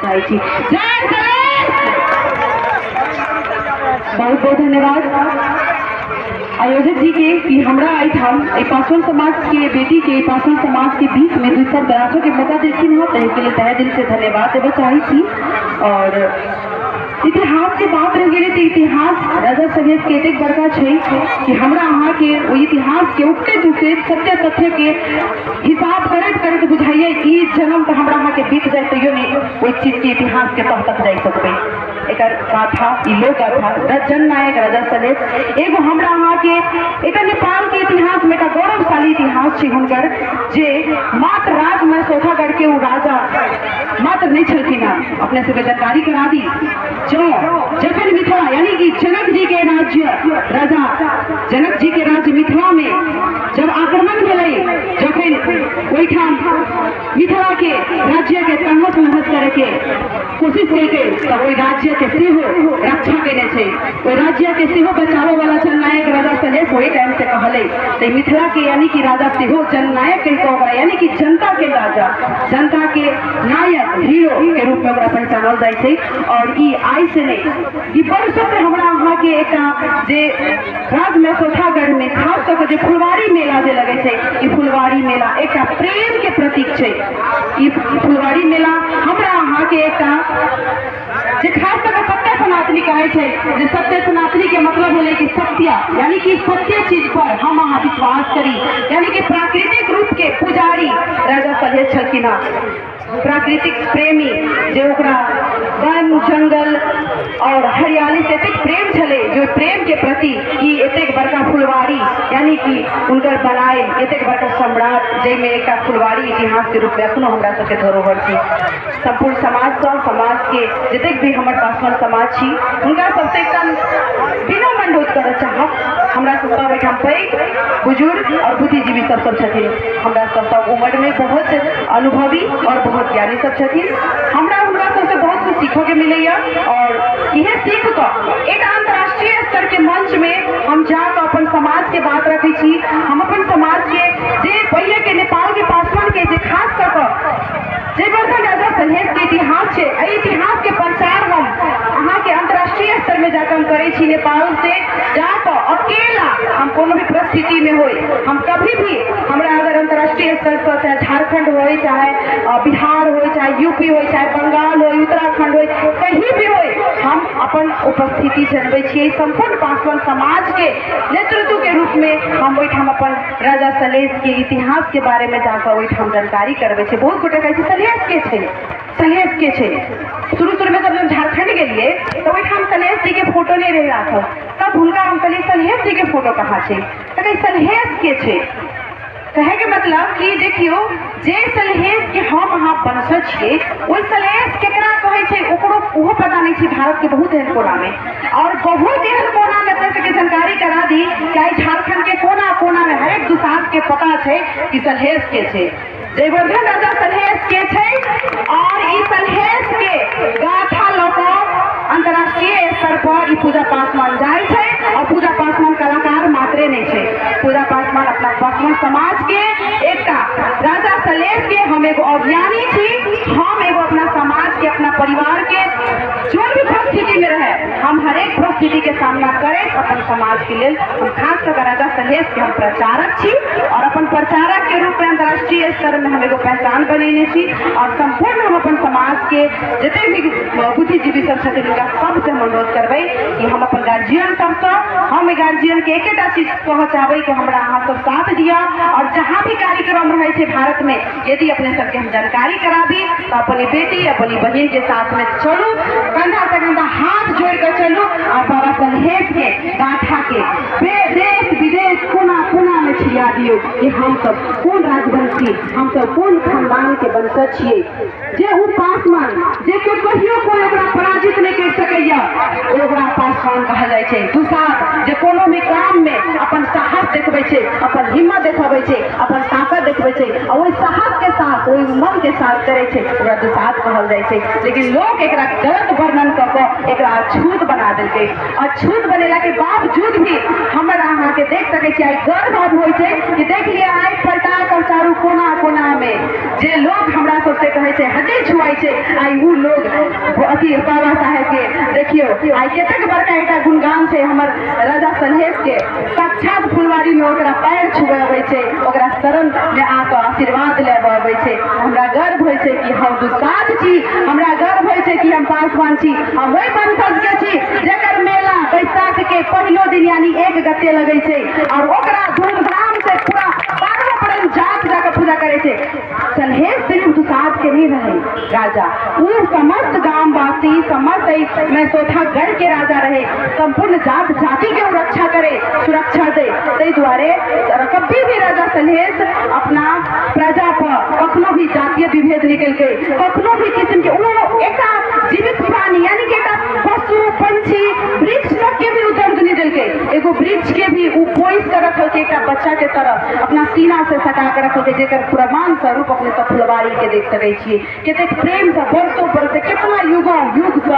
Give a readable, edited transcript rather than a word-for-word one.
चाहे छी। जय सलेश। बहुत बहुत धन्यवाद आयोजक जी के कि हमरा एठाम पासवान समाज के बेटी के पासवान समाज के बीच में दू शब्द राखो के मौका देलखिन हो, के लिए तहे दिल से धन्यवाद देवे चाहे छी। और इतिहास के बात रह गए तो इतिहास राजा सलेश के एक बड़का है कि हमरा अहाँ के वो इतिहास के उगते दुखते सत्य तथ्य के हिसाब करत करत बुझाइए कि जन्म तो हमरा अहाँ के बीत जाए तैयो नहीं वो चीज के इतिहास के तह तक जा सकते। एक गाथा लोक गाथा जननायक राजा सलेश एगो हमरा अहाँ के एक नेपाल के इतिहास में गौरवशाली इतिहास है हुनकर जे मात्र राज में सोखागढ़ के वो राजा मात्र नहीं छलखिन अपने सबके जानकारी करा दी। जो जखन मिथिला यानी कि जनक जी के राज्य राजा जनक जी के राज्य मिथिला में जब आक्रमण भेलै जखन ओहिठाम मिथिला के राज्य के तहस नहस करे के कोशिश केलकै तब ओहि राज्य के सेहो रक्षा केने छै। ओहि राज्य के सेहो बचावे वाला जननायक राजा सलेश वही टाइम से कहले तो मिथिला के यानी कि राजा सेहो जननायक कह यानी कि जनता के राजा जनता के नायक हीरो के रूप में पहचानल जाए छै। और ई आई से नहीं वर्षों से हमरा अहाँ के एक जे राज में सोठागढ़ में खास करके जो फुलवारी मेला जे लगे छै ई फुलवारी मेला एक प्रेम के प्रतीक छै। ई फुलवारी मेला हमरा अहाँ के एक जे खास करके सत्य सनातनी कहे छै जे सत्य सनातनी के मतलब होले कि सत्य यानी कि सत्य चीज पर हम अहाँ विश्वास करी यानी कि प्राकृतिक रूप के पुजारी राजा सलेश छलखिन। प्राकृतिक प्रेमी जो ओकरा वन जंगल और हरियाली से एतेक प्रेम छले जो प्रेम के प्रति ई एतेक बड़का फुलवारी यानी कि उनकर बनाए एतेक बड़का सम्राट जैमे एक फुलवारी इतिहास के रूप में अखनो हमरा सबके धरोहर छी। संपूर्ण समाज के जतेक भी हमर पासवान समाज छी हुनका सबसे बिना मंडोत कर चाहब हमरा सब एठाम पैघ बुजुर्ग और बुद्धिजीवी सब छथिन। हमरा सब उम्र में बहुत अनुभवी और बहुत ज्ञानी सब छथिन। हमरा हुनका सबसे बहुत कुछ सीखो के मिलैया और यह सीख कर एक अंतर्राष्ट्रीय स्तर के मंच में हम जाकर अपन समाज के बात रखे छी। हम अपन समाज के जे पहले के नेपाल के पासवान के जे खास कर जयवर्धन राजा सलेश के इतिहास है इतिहास के प्रचार हम अहाँ के अंतर्राष्ट्रीय स्तर में जाकर हम करे छी। नेपाल से जाकर अकेला हम कोनो भी परिस्थिति में होई हम कभी भी हमरा अगर अंतर्राष्ट्रीय स्तर पर चाहे झारखंड हो चाहे बिहार हो चाहे यूपी हो चाहे बंगाल हो उत्तराखंड हो कहीं भी हो हम अपन उपस्थिति जनबे छियै। संपूर्ण पासवान समाज के नेतृत्व के रूप में हम ओहिठाम अपन राजा सलेश के इतिहास के बारे में जाकर ओहिठाम जानकारी करबे छै। बहुत गोटे कहै छै सलेश के छै शुरू में जब झारखंड के लिए तो ओहिठाम सलेश जी के फोटो नहीं रहे राखल तब हुनका हम कहलिए सलेश जी के फोटो कहाँ छै तो कही सलेश के छै। कहे के मतलब कि देखियो जे सलेश के हम अहाँ वंशज छियै ओहि सलेश केकरा कहे छै ओकरो ओहो पता नहीं छै। भारत के बहुत एहन कोना में और बहुत एहन कोना में अपने सबके जानकारी करा दी चाहे झारखंड के कोना कोना में हर एक दुसाध के पता छै कि सलेश के छै जयवर्धन राजा सलेश के छै। और ई सलेश के गाथा लोक अंतर्राष्ट्रीय स्तर पर पूजा पासवान जाए छै और पूजा पासवान कलाकार मात्रे नहीं छै। पूजा पासवान अपना पासवान समाज के एक राजा सलेश के हम एगो अज्ञानी छी। हम एगो अपना समाज के अपना परिवार के जो भी परिस्थिति में रहे हम हर एक परिस्थिति के सामना करें अपन समाज के लिए हम खास कर राजा सलेश के हम प्रचारक छी और अपन प्रचारक के रूप में अंतर्राष्ट्रीय स्तर में हम एगो पहचान बनेने छी। और संपूर्ण हम अपन समाज के जते भी बुद्धिजीवी सब छथिन सबसे हम अनुरोध करबै कि हम अपन गार्जियन सबसे हम गार्जियन के एक चीज कह चाहबै कि हमरा अहाँ सब साथ दिया और जहाँ भी कार्यक्रम रहे छै भारत में यदि अपने सबके हम जानकारी कराबी तो अपनी बेटी अपनी बहन के साथ में चलू कंधा से कंधा हाथ जोड़ कर चलू और बाबा सलेश के गाथा के देश विदेश कोना कोना में छिया दियो कि हम सब कौन राजवंशी हम सब कौन खानदान के वंशज छियै जे उ पासवान जे के कहियो कोई ओकरा पराजित नहीं कर सकैया ओकरा पासवान कहा जाय छै। दुसाध जे कोनो भी काम में अपन साहस देखबै छै अपन हिम्मत देखाबै छै अपन ताकत देखबै छै और ओहि साहस के साथ ओहि मन के के साथ करे छे ओकरा दुसाध कहल जाय छे। लेकिन लोग एकरा गलत वर्णन क के एकरा अछूत बना देलकै। अछूत बनेला के बावजूद भी हमर अहाँ के देख सकै छी आइ गर्व होइ छे कि देख लिया आइ पलटा कर चारू कोना कोना में जे लोग हमरा सबसे कहे छे हड्डी छुआई छे आइ उ लोग अथी बाबा साहेब के देखियो आइ कतेक बड़का एकटा गुणगान छे हमर राजा सलहेश के। साक्षात फुलवारी में ओकरा पैर छुए अबै छे, ओकरा शरण में आके आशीर्वाद लेबे अबै छे। हमरा गर्व होइ छे कि हम दुसाध छी, हमरा गर्व होइ छे कि हम पासवान छी। हम वही वंशज के छी जेकर मेला बैसाख के पहलो दिन यानी 1 गते लगे छे और ओकरा धूमधाम से पूरा 12 पर्यंत जात जाकर पूजा करे छे। सलहेश सिर्फ दुसाध के नहीं रहे राजा, वो समस्त गांववासी समस्त में सोथागढ़ के राजा रहे। संपूर्ण जात जाति के रक्षा करे, सुरक्षा दे। तै द्वारे कभी भी राजा सलहेश अपना प्रजा पर कखनो भी जातीय विभेद निकल के कखनो भी किस्म के वो एक जीवित प्राणी यानी कि एक पशु पंछी वृक्ष सब के भी दर्द नहीं दिल के एगो वृक्ष के भी वो पोइस कर रखल के एक बच्चा के तरह अपना सीना से सटा कर रखल के जेकर प्रमाण स्वरूप अपने सब फुलवारी के देख सकै छियै। कतेक प्रेम से बरसों बरसे कितना युगों युग से